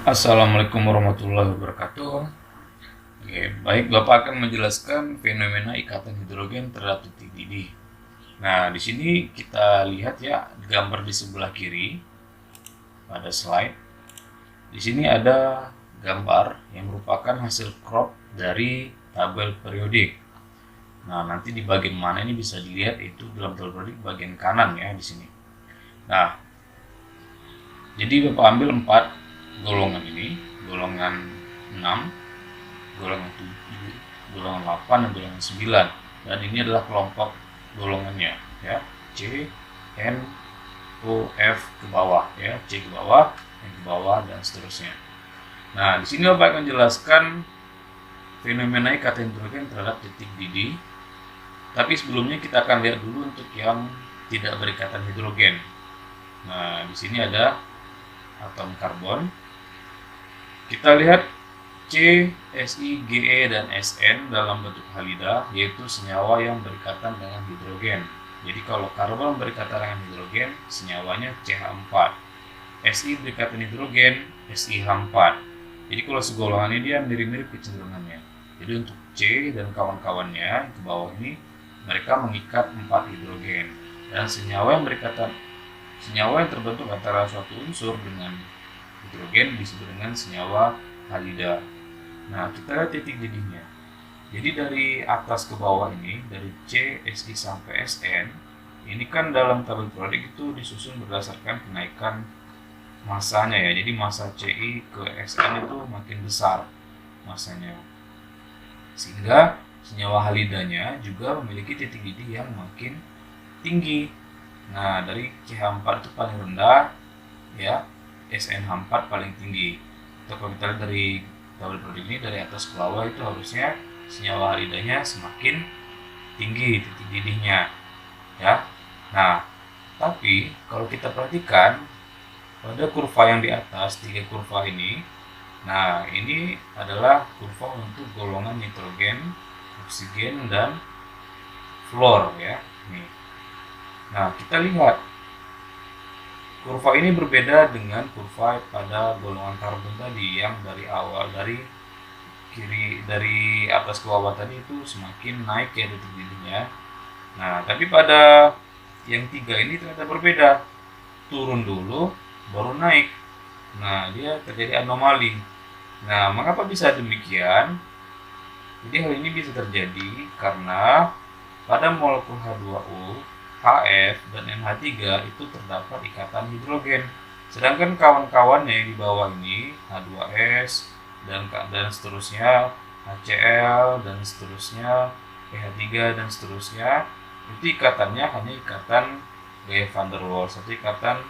Assalamualaikum warahmatullahi wabarakatuh. Oke, baik, Bapak akan menjelaskan fenomena ikatan hidrogen terhadap titik didih. Nah, di sini kita lihat ya gambar di sebelah kiri pada slide. Di sini ada gambar yang merupakan hasil crop dari tabel periodik. Nah, nanti di bagian mana ini bisa dilihat itu dalam tabel periodik bagian kanan ya di sini. Nah, jadi Bapak ambil 4 golongan ini, golongan 6, golongan 7, golongan 8, dan golongan 9. Dan ini adalah kelompok golongannya ya. C, N, O, F ke bawah ya, C ke bawah, N ke bawah, dan seterusnya. Nah, di sini Bapak akan menjelaskan fenomena ikatan hidrogen terhadap titik didih. Tapi sebelumnya kita akan lihat dulu untuk yang tidak berikatan hidrogen. Nah, di sini ada atom karbon. Kita lihat C, Si, Ge, dan Sn dalam bentuk halida, yaitu senyawa yang berikatan dengan hidrogen. Jadi kalau karbon berikatan dengan hidrogen, senyawanya CH4. Si berikatan hidrogen, SiH4. Jadi kalau segolongan ini dia mirip-mirip kecenderungannya. Jadi untuk C dan kawan-kawannya ke bawah ini, mereka mengikat 4 hidrogen. Dan senyawa yang terbentuk antara suatu unsur dengan hidrogen disebut dengan senyawa halida. Nah, kita lihat titik didihnya. Jadi dari atas ke bawah ini, dari C, Si sampai Sn, ini kan dalam tabel periodik itu disusun berdasarkan kenaikan masanya ya. Jadi masa Ci ke Sn itu makin besar masanya. Sehingga senyawa halidanya juga memiliki titik didih yang makin tinggi. Nah, dari CH4 itu paling rendah ya, SnH4 paling tinggi. Atau kalau kita lihat dari tabel periodik ini dari atas ke bawah itu harusnya senyawa halidanya semakin tinggi titik didihnya ya. Nah, tapi kalau kita perhatikan pada kurva yang di atas, 3 kurva ini, nah ini adalah kurva untuk golongan nitrogen, oksigen, dan fluor ya. Nih. Nah, kita lihat kurva ini berbeda dengan kurva pada golongan karbon tadi yang dari awal dari atas ke bawah tadi itu semakin naik ya titik didihnya. Nah, tapi pada yang 3 ini ternyata berbeda. Turun dulu baru naik. Nah, dia terjadi anomali. Nah, mengapa bisa demikian? Jadi hal ini bisa terjadi karena pada molekul H2O, HF, dan NH3 itu terdapat ikatan hidrogen. Sedangkan kawan-kawannya yang di bawah ini, H2S, dan seterusnya, HCl, dan seterusnya, pH3, dan seterusnya, itu ikatannya hanya ikatan gaya van der Waals, atau ikatan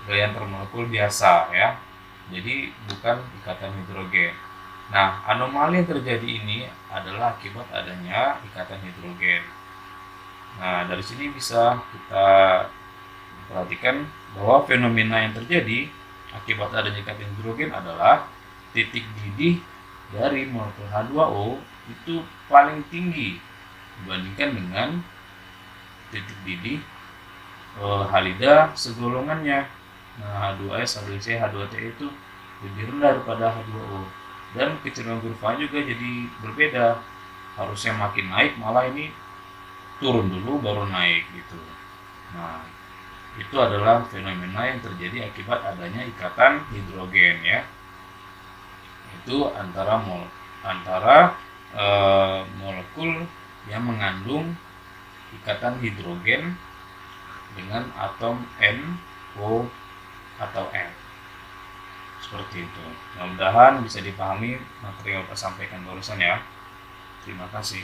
gaya antar molekul biasa ya. Jadi bukan ikatan hidrogen. Nah, anomali yang terjadi ini adalah akibat adanya ikatan hidrogen. Nah, dari sini bisa kita perhatikan bahwa fenomena yang terjadi akibat adanya ikatan hidrogen adalah titik didih dari molekul H2O itu paling tinggi dibandingkan dengan titik didih halida segolongannya. Nah, H2S, H2C, H2T itu lebih rendah daripada H2O. Dan kecenderungan kurva juga jadi berbeda. Harusnya makin naik, malah ini turun dulu baru naik gitu. Nah, itu adalah fenomena yang terjadi akibat adanya ikatan hidrogen ya. Itu antara molekul yang mengandung ikatan hidrogen dengan atom N, O, atau N. Seperti itu. Mudah-mudahan bisa dipahami materi yang saya sampaikan barusan ya. Terima kasih.